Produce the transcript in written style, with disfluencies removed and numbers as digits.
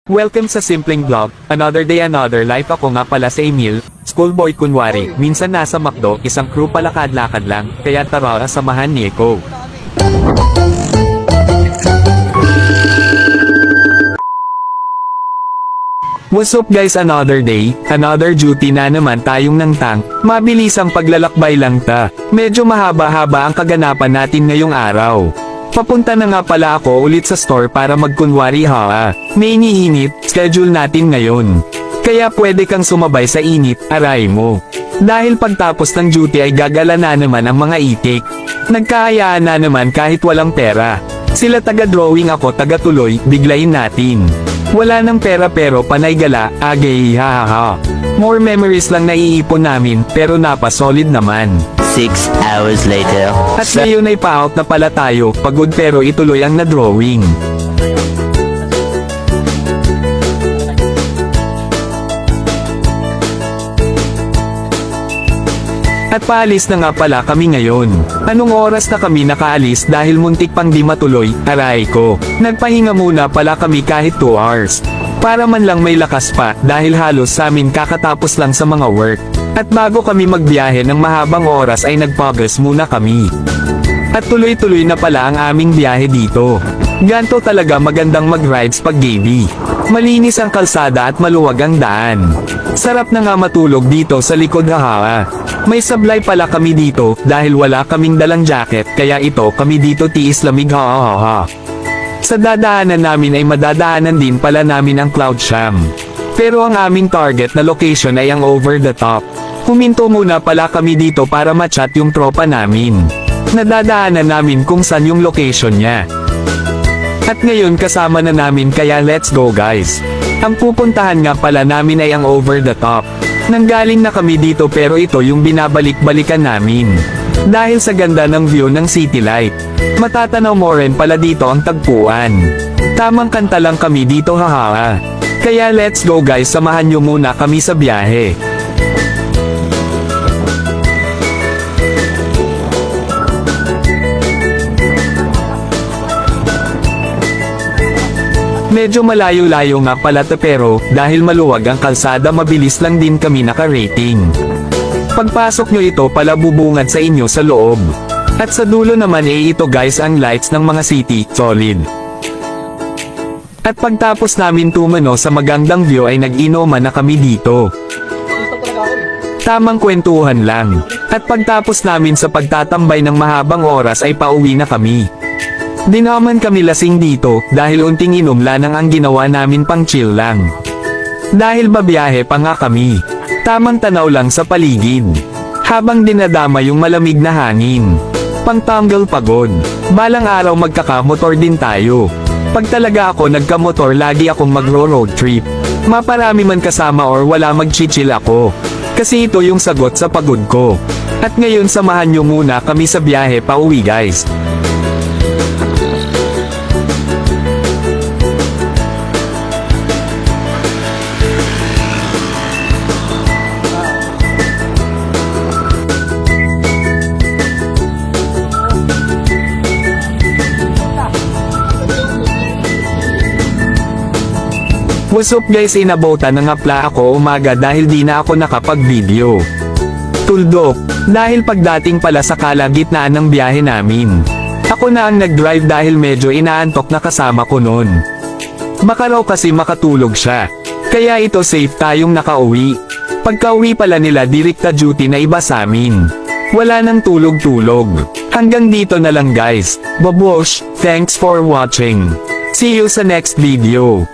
Welcome sa Simpleng Vlog, another day another life. Ako nga pala si Emil, schoolboy kunwari, minsan nasa McDo, isang crew palakad-lakad lang, kaya tara samahan niyo ko. What's up guys, another day, another duty na naman tayong ng tank, mabilis ang paglalakbay lang ta, medyo mahaba-haba ang kaganapan natin ngayong araw. Papunta na nga pala ako ulit sa store para magkunwari ha. May iniinit, schedule natin ngayon. Kaya pwede kang sumabay sa init, aray mo. Dahil pagtapos ng duty ay gagala na naman ang mga itik. Nagkahayaan na naman kahit walang pera. Sila taga-drawing, ako taga-tuloy, biglayin natin. Wala ng pera pero panay gala, agay ha. More memories lang naiipon namin, pero napasolid naman. 6 hours later. At ngayon ay pa-out na pala tayo, pagod pero ituloy ang na-drawing. At paalis na nga pala kami ngayon. Anong oras na kami nakaalis dahil muntik pang di matuloy, aray ko. Nagpahinga muna pala kami kahit 2 hours. Para man lang may lakas pa, dahil halos sa amin kakatapos lang sa mga work. At bago kami magbiyahe ng mahabang oras ay nag-progress muna kami. At tuloy-tuloy na pala ang aming biyahe dito. Ganto talaga magandang mag-rides pag gabi. Malinis ang kalsada at maluwag ang daan. Sarap na nga matulog dito sa likod ha. May sablay pala kami dito, dahil wala kaming dalang jacket, kaya ito kami dito tiis lamig ha. Sa dadaanan namin ay madadaanan din pala namin ang Cloud Sham. Pero ang aming target na location ay ang over the top. Huminto muna pala kami dito para ma-chat yung tropa namin. Nadadaanan namin kung saan yung location niya. At ngayon kasama na namin, kaya let's go guys. Ang pupuntahan nga pala namin ay ang over the top. Nanggaling na kami dito pero ito yung binabalik-balikan namin. Dahil sa ganda ng view ng city light. Matatanaw mo rin pala dito ang tagpuan. Tamang kanta lang kami dito ha. Kaya let's go guys, samahan nyo muna kami sa biyahe. Medyo malayo-layo nga pala pero, dahil maluwag ang kalsada mabilis lang din kami naka-rating. Pagpasok nyo ito pala bubungad sa inyo sa loob. At sa dulo naman ito guys ang lights ng mga city, solid. At pagtapos namin tumano sa magandang view ay nag-inuman na kami dito. Tamang kwentuhan lang. At pagtapos namin sa pagtatambay ng mahabang oras ay pauwi na kami. Di naman kami lasing dito, dahil unting inom lang ang ginawa namin pang chill lang. Dahil babiyahe pa nga kami. Tamang tanaw lang sa paligid. Habang dinadama yung malamig na hangin. Pangtanggal pagod. Balang araw magkakamotor din tayo. Pag talaga ako nagkamotor lagi akong magro-road trip. Maparami man kasama or wala mag-chill ako. Kasi ito yung sagot sa pagod ko. At ngayon samahan nyo muna kami sa biyahe pa uwi guys. What's up guys, inabutan na nga pala ako umaga dahil di na ako nakapag-video. Tuldok, dahil pagdating pala sa kalagitnaan ng biyahe namin. Ako na ang nag-drive dahil medyo inaantok na kasama ko nun. Baka raw kasi makatulog siya. Kaya ito safe tayong nakauwi. Pagka-uwi pala nila direkta duty na iba sa amin. Wala nang tulog-tulog. Hanggang dito na lang guys. Babush, thanks for watching. See you sa next video.